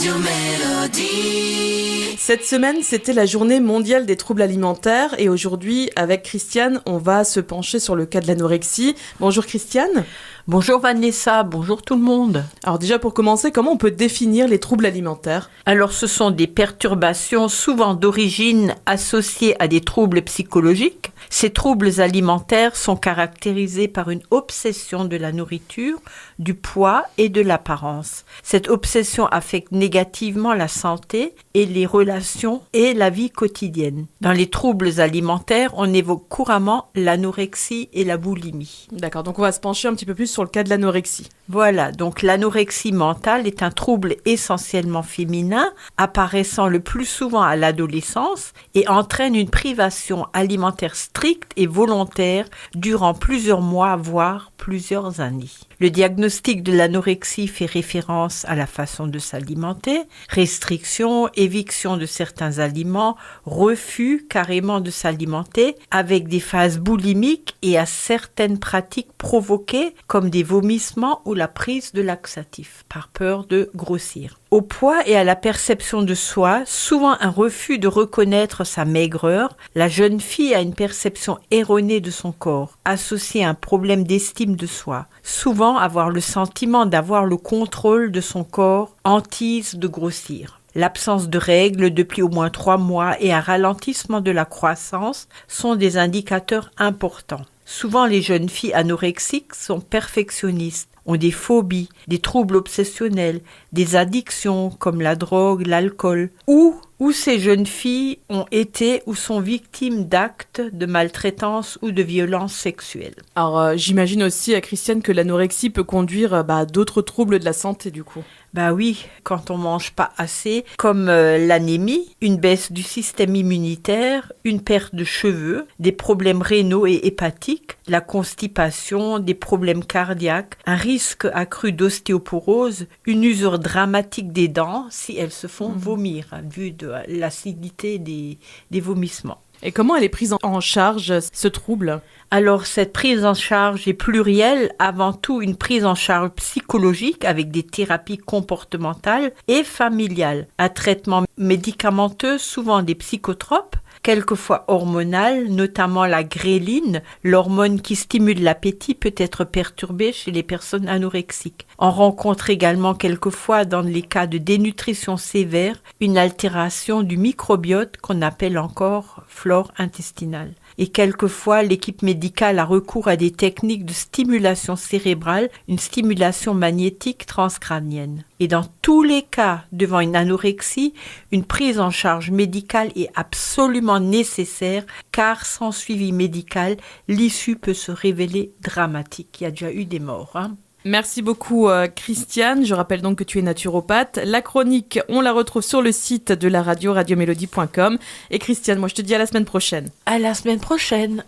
Radio Mélodie. Cette semaine, c'était la journée mondiale des troubles alimentaires et aujourd'hui, avec Christiane, on va se pencher sur le cas de l'anorexie. Bonjour Christiane. Bonjour Vanessa, bonjour tout le monde. Alors déjà pour commencer, comment on peut définir les troubles alimentaires ? Alors ce sont des perturbations souvent d'origine associées à des troubles psychologiques. Ces troubles alimentaires sont caractérisés par une obsession de la nourriture, du poids et de l'apparence. Cette obsession affecte négativement la santé et les relations et la vie quotidienne. Dans les troubles alimentaires, on évoque couramment l'anorexie et la boulimie. D'accord, donc on va se pencher un petit peu plus sur le cas de l'anorexie. Voilà, donc l'anorexie mentale est un trouble essentiellement féminin, apparaissant le plus souvent à l'adolescence et entraîne une privation alimentaire stricte et volontaire durant plusieurs mois, voire plusieurs années. Le diagnostic de l'anorexie fait référence à la façon de s'alimenter, restriction, éviction de certains aliments, refus carrément de s'alimenter, avec des phases boulimiques et à certaines pratiques provoquées comme des vomissements ou la prise de laxatifs par peur de grossir. Au poids et à la perception de soi, souvent un refus de reconnaître sa maigreur, la jeune fille a une perception erronée de son corps, associée à un problème d'estime de soi. Souvent avoir le sentiment d'avoir le contrôle de son corps, hantise de grossir. L'absence de règles depuis au moins 3 mois et un ralentissement de la croissance sont des indicateurs importants. Souvent, les jeunes filles anorexiques sont perfectionnistes, ont des phobies, des troubles obsessionnels, des addictions comme la drogue, l'alcool, ou ces jeunes filles ont été ou sont victimes d'actes de maltraitance ou de violences sexuelles. Alors j'imagine aussi, Christiane, que l'anorexie peut conduire à d'autres troubles de la santé du coup. Bah oui, quand on mange pas assez, comme l'anémie, une baisse du système immunitaire, une perte de cheveux, des problèmes rénaux et hépatiques, la constipation, des problèmes cardiaques, un risque accru d'ostéoporose, une usure dramatique des dents si elles se font vomir, vu de l'acidité des vomissements. Et comment elle est prise en charge, ce trouble ? Alors, cette prise en charge est plurielle, avant tout une prise en charge psychologique avec des thérapies comportementales et familiales, un traitement médicamenteux, souvent des psychotropes, quelquefois hormonales, notamment la gréline, l'hormone qui stimule l'appétit, peut être perturbée chez les personnes anorexiques. On rencontre également quelquefois, dans les cas de dénutrition sévère, une altération du microbiote qu'on appelle encore flore intestinale. Et quelquefois, l'équipe médicale a recours à des techniques de stimulation cérébrale, une stimulation magnétique transcrânienne. Et dans tous les cas, devant une anorexie, une prise en charge médicale est absolument nécessaire, car sans suivi médical, l'issue peut se révéler dramatique. Il y a déjà eu des morts, Merci beaucoup Christiane, je rappelle donc que tu es naturopathe. La chronique, on la retrouve sur le site de la radio, radiomélodie.com. Et Christiane, moi je te dis à la semaine prochaine. À la semaine prochaine.